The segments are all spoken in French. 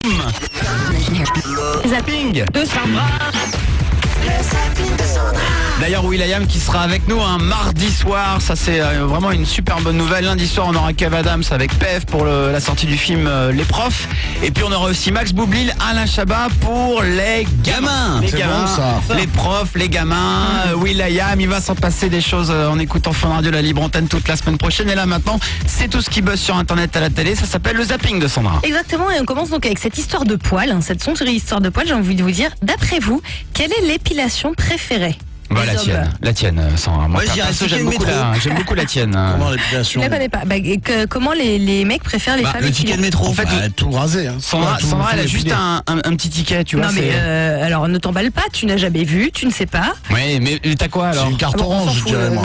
Boom. Zapping de Sandra. D'ailleurs, will.i.am qui sera avec nous un mardi soir, ça c'est vraiment une super bonne nouvelle. Lundi soir, on aura Kev Adams avec Pef pour la sortie du film Les Profs. Et puis on aura aussi Max Boublil, Alain Chabat pour les gamins. Les gamins, bon, ça. Les profs, les gamins, will.i.am, il va s'en passer des choses en écoutant Fun Radio, la libre antenne toute la semaine prochaine. Et là maintenant, c'est tout ce qui buzz sur internet à la télé, ça s'appelle le zapping de Sandra. Exactement, et on commence donc avec cette histoire de poils, cette songerie histoire de poils. J'ai envie de vous dire, d'après vous, quelle est l'épilation préférée? Bah, la tienne, Sandra. Moi, j'aime beaucoup la tienne. Comment l'épilation? Je la connais pas. Comment les mecs préfèrent les femmes? Le ticket de métro. En fait, tout rasé. Hein. Sandra, elle a juste un petit ticket, tu vois. Non, mais alors ne t'emballe pas, tu n'as jamais vu, tu ne sais pas. Oui, mais t'as quoi alors? C'est une carte orange, je dirais, moi.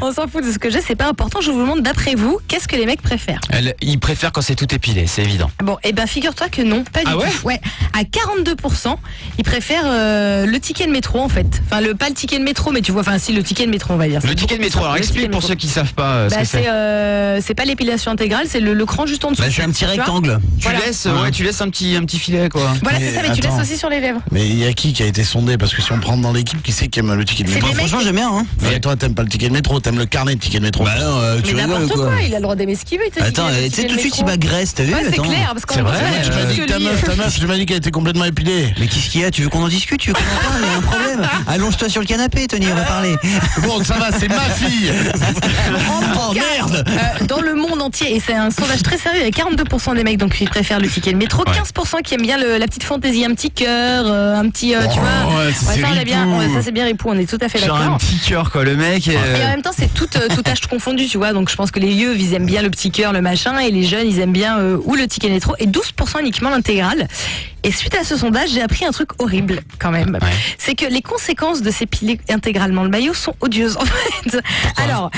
On s'en fout de ce que j'ai, c'est pas important. Je vous demande, d'après vous, qu'est-ce que les mecs préfèrent? Ils préfèrent quand c'est tout épilé, c'est évident. Bon, et figure-toi que non, pas du tout. Ouais, à 42%, ils préfèrent le ticket de métro en fait. Enfin, pas le ticket de métro, mais tu vois, si le ticket de métro, on va dire. Le ticket de métro, alors explique pour ceux qui savent pas ce que c'est. C'est pas l'épilation intégrale, c'est le cran juste en dessous. C'est un petit rectangle. Tu laisses un petit filet, quoi. Voilà, c'est ça, mais tu laisses aussi sur les lèvres. Mais il y a qui a été sondé? Parce que si on prend dans l'équipe, qui c'est qui aime le ticket de métro? Franchement, j'aime bien, hein. Mais toi, t'aimes pas le ticket de métro, t'aimes le carnet de ticket de métro. Bah non, tu rigoles quoi. Il a le droit d'aimer ce qu'il veut. Attends, tu sais, tout de suite, il m'agresse, t'as vu? C'est clair, parce qu'en vrai, ta meuf, tu m'as dit qu'elle était complètement épilée. Mais qu'est-ce qu'il y a? Tu veux qu'on en discute? Tu veux qu'on en parle? Il y a un problème. Allonge-toi sur le canapé, Tony, on va parler. Bon, ça va, c'est ma fille. Oh merde. Dans le monde entier, et c'est un sondage très sérieux, il y a 42% des mecs donc qui préfèrent le ticket de métro, 15% qui aiment bien la petite fantaisie, un petit cœur, un petit, tu vois. Ça c'est bien ripou, on est tout à fait d'accord. Genre un petit cœur, quoi, le mec. Et en même temps, c'est tout âge confondu, tu vois. Donc je pense que les vieux, ils aiment bien le petit cœur, le machin, et les jeunes, ils aiment bien ou le ticket de métro, et 12% uniquement l'intégrale. Et suite à ce sondage, j'ai appris un truc horrible quand même. Ouais. C'est que les conséquences de s'épiler intégralement le maillot sont odieuses en fait. Pourquoi? Alors,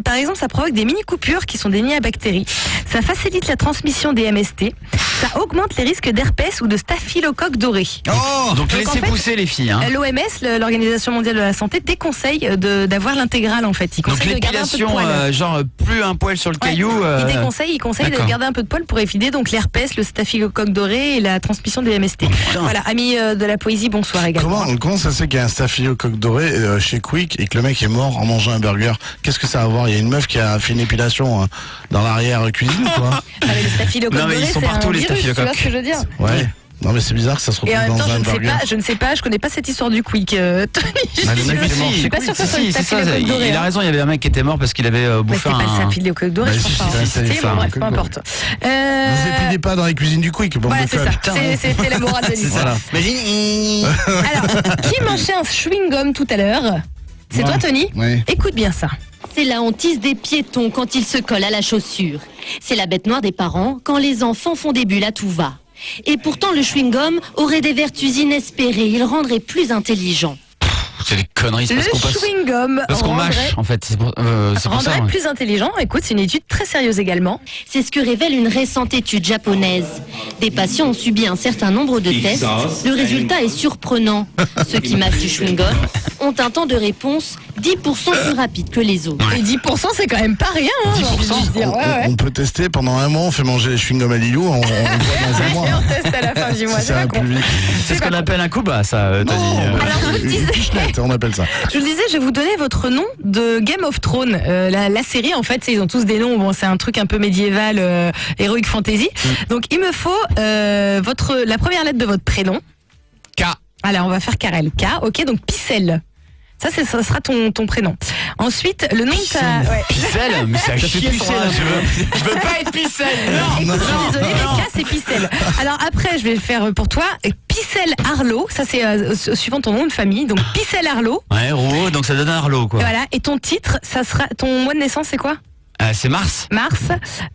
par exemple, ça provoque des mini-coupures qui sont des nids à bactéries. Ça facilite la transmission des MST. Ça augmente les risques d'herpès ou de staphylocoque doré. Oh, donc laissez pousser les filles. Hein. L'OMS, l'Organisation mondiale de la santé, déconseille d'avoir l'intégrale en fait. Donc l'épilation, genre plus un poil sur le caillou. Il conseille de garder un peu de poil pour éviter donc l'herpès, le staphylocoque doré et la transmission des MST. Voilà, amis de la poésie, bonsoir également. Comment ça se fait qu'il y a un staphylocoque doré chez Quick et que le mec est mort en mangeant un burger? Qu'est-ce que ça a à voir? Il y a une meuf qui a fait une épilation dans l'arrière cuisine ou quoi? Le staphylocoque doré, ils sont partout les staphylocoques. Tu vois ce que je veux dire? Ouais. Non mais c'est bizarre que ça se retrouve dans un burger. Je ne sais pas, je connais pas cette histoire du Quick, Tony. Je suis pas sûre que ce soit le staphylocoque doré. Il a raison, il y avait un mec qui était mort parce qu'il avait bouffé un... C'est pas le staphylocoque doré, je pense pas. Bref, peu importe. Vous épilez pas dans les cuisines du Quick. Voilà, c'est ça. C'était la morale de l'histoire. Alors, qui mangeait un chewing-gum tout à l'heure? C'est toi, Tony? Oui. Écoute bien ça. C'est la hantise des piétons quand ils se collent à la chaussure. C'est la bête noire des parents quand les enfants font des bulles à tout va. Et pourtant, le chewing-gum aurait des vertus inespérées. Il rendrait plus intelligent. C'est des conneries, c'est parce qu'on passe... Le chewing-gum parce qu'on mâche, en fait. C'est pour ça. Rendrait plus intelligent. Écoute, c'est une étude très sérieuse également. C'est ce que révèle une récente étude japonaise. Des patients ont subi un certain nombre de tests. Le résultat est surprenant. Ceux qui mâchent du chewing-gum ont un temps de réponse 10% plus rapide que les autres. Et 10%, c'est quand même pas rien. 10%. On peut tester pendant un mois, on fait manger les chewing-gums à Lilou, on voit dans un mois. Et on teste à la fin du mois. C'est ce qu'on appelle un kuba, ça, Tony. Alors, je vous le disais... On appelle ça. Je vous le disais, je vais vous donner votre nom de Game of Thrones. La série, en fait, ils ont tous des noms. Bon, c'est un truc un peu médiéval, heroic fantasy. Donc, il me faut la première lettre de votre prénom. K. Allez, on va faire Karel. K, ok, donc Picelle. Ça sera ton prénom. Ensuite, le nom de ta... Ouais. Picelle? Mais c'est à chier, je veux pas être Picelle. Écoute, je suis désolée, mais K, c'est Picelle. Alors après, je vais le faire pour toi. Picelle Arlo, ça c'est suivant ton nom de famille. Donc Picelle Arlo. Ouais, Ro, donc ça donne Arlo, quoi. Voilà, et ton titre, ça sera... Ton mois de naissance, c'est quoi? C'est Mars. Mars.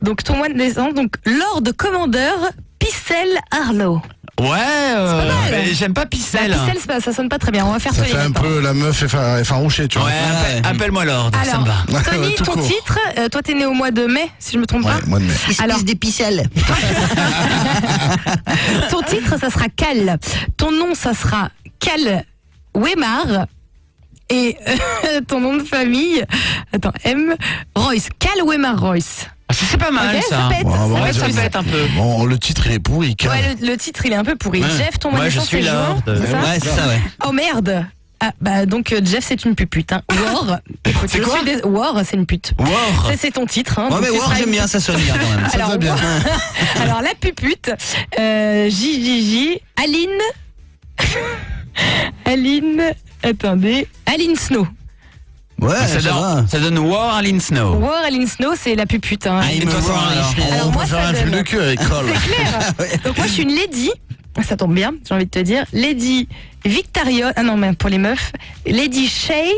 Donc ton mois de naissance, donc Lord Commandeur Picelle Arlo. Ouais, mais j'aime pas Picelle. Picelle, ça sonne pas très bien. On va faire ça fait un peu la meuf effarouchée, tu vois. Ouais, appelle-moi Lord. Alors, ça me va. Tony, ton titre, toi t'es né au mois de mai, si je me trompe pas. Mois de mai. Alors des picelles. Ton titre, ça sera Cal. Ton nom, ça sera Cal Weimar. Et ton nom de famille, attends, M. Royce. Cal Weimar Royce. Ah, c'est pas mal Ok, ça. ça pète, Ouais, ça ouais, pète, ça tu pète un peu. Bon, le titre il est pourri. calme. Ouais, le titre il est un peu pourri. Jeff, ton mois de Ouais, je naissance suis c'est là. juin, c'est ça Ouais, c'est ça, ouais. Oh merde. Ah bah donc Jeff c'est une pupute. Hein. War. Écoute, C'est quoi War c'est une pute. War. C'est ton titre. Hein, Ouais, donc mais tu War, seras j'aime une bien, ça sonne bien quand même. Ça Alors, va bien. Alors la pupute, JJJ, Aline, attendez, Aline Snow. Ouais, Ça donne War Aline Snow. War Aline Snow, c'est la pupute. Hein. Ah, il me toi, voit, alors. Alors, On moi, peut faire ça un film donne- de cul avec Cole. C'est clair. Donc moi je suis une lady. Ça tombe bien, j'ai envie de te dire. Lady Victoria. Ah non, mais pour les meufs. Lady Shay.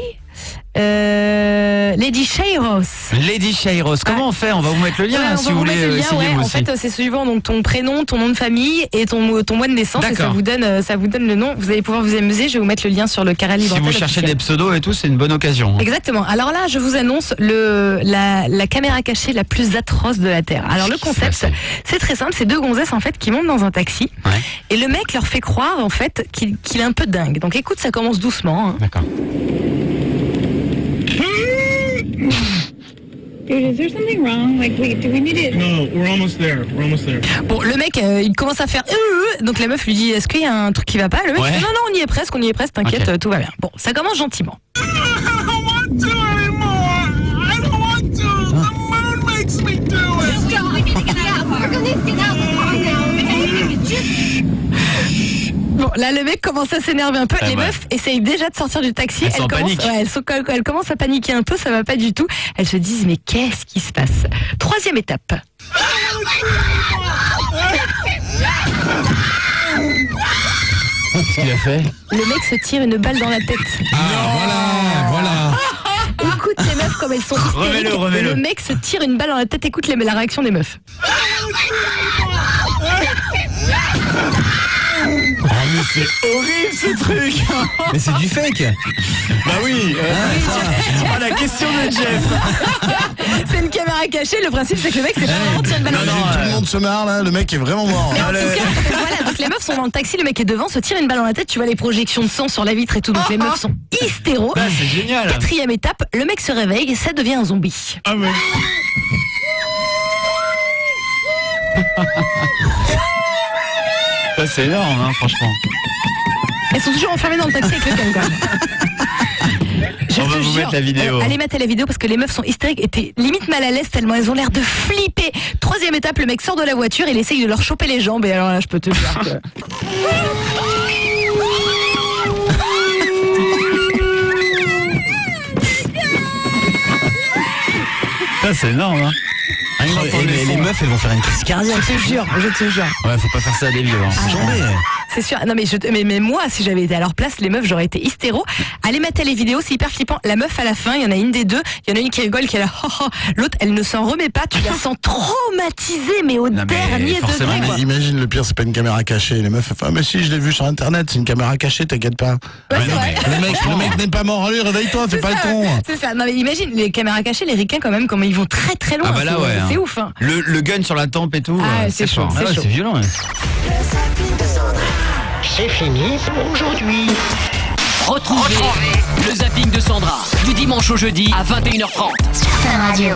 Lady Shay Ross. Lady Shairos. Comment on fait? On va vous mettre le lien Ouais, hein, on si va vous vous voulez mettre le lien, essayer ouais. vous En aussi. fait, c'est suivant donc ton prénom, ton nom de famille et ton mois de naissance. Et ça D'accord. vous donne le nom. Vous allez pouvoir vous amuser. Je vais vous mettre le lien sur le Cara Libre. Si vous cherchez des pseudos et tout, c'est une bonne occasion. Exactement. Alors là, je vous annonce la caméra cachée la plus atroce de la Terre. Alors le concept, c'est très simple. C'est deux gonzesses en fait qui montent dans un taxi Ouais. et le mec leur fait croire en fait qu'il est un peu dingue. Donc écoute, ça commence doucement. Hein. D'accord. Dude, is there something wrong? Like, do we need it? No, we're almost there. We're almost there. Bon, le mec, il commence à faire. Donc la meuf lui dit, est-ce qu'il y a un truc qui va pas? Le mec Ouais. dit, non, on y est presque, t'inquiète, Ok. tout va bien. Bon, ça commence gentiment. I don't want to anymore. I don't want to. The moon makes me do it. Bon, là, le mec commence à s'énerver un peu. Ah Les ouais. meufs essayent déjà de sortir du taxi. Elles sont en panique. Elles commencent à paniquer un peu, ça va pas du tout. Elles se disent, mais qu'est-ce qui se passe? Troisième étape. Qu'est-ce qu'il a fait? Le mec se tire une balle dans la tête. Voilà. Écoute les meufs comme elles sont hystériques. Remets-le. Le mec se tire une balle dans la tête. Écoute la réaction des meufs. Ah mais c'est horrible ce truc. Mais c'est du fake. Bah oui. Ah, la question de Jeff. C'est une caméra cachée. Le principe c'est que le mec c'est pas vraiment tire une balle dans la tête. Tout le monde se marre là, le mec est vraiment mort. Mais en tout cas, voilà, donc les meufs sont dans le taxi, le mec est devant, se tire une balle dans la tête, tu vois les projections de sang sur la vitre et tout, donc les meufs sont hystéros. Ah, c'est génial. Quatrième étape, le mec se réveille et ça devient un zombie. Ah ouais. Ça, c'est énorme, hein, franchement. Elles sont toujours enfermées dans le taxi avec le calme quand même. Je On va te vous jure, mettre la vidéo. Allez mettre la vidéo parce que les meufs sont hystériques et t'es limite mal à l'aise tellement elles ont l'air de flipper. Troisième étape, le mec sort de la voiture, il essaye de leur choper les jambes et alors là je peux te dire que... Ça, c'est énorme, hein. Rien que d'entendre les Les sons. meufs, elles vont faire une crise cardiaque. Je te jure. Ouais, faut pas faire ça à des vieux. Hein. C'est sûr. Non mais moi si j'avais été à leur place, les meufs j'aurais été hystéro. Allez mater les vidéos, c'est hyper flippant. La meuf à la fin, il y en a une des deux, il y en a une qui rigole, qui est là. L'autre, elle ne s'en remet pas. Tu la sens traumatisée, mais au Non, mais dernier forcément, degré. Quoi. Imagine le pire, c'est pas une caméra cachée. Les meufs font, ah mais si, je l'ai vu sur internet, c'est une caméra cachée, t'inquiète pas. Ouais, c'est vrai. Le mec n'est pas mort, allez, réveille-toi, fais C'est pas le ça, con. c'est ça. Non mais imagine les caméras cachées, les ricains quand même, comment ils vont très très loin. Ah bah là, C'est- ouais, C'est hein. ouf. Hein. Le gun sur la tempe et tout. Ah, c'est chaud, fort. c'est Ah ouais, chaud. c'est violent. Ouais. C'est fini pour aujourd'hui. Retrouvez le zapping de Sandra du dimanche au jeudi à 21h30. Fun Radio.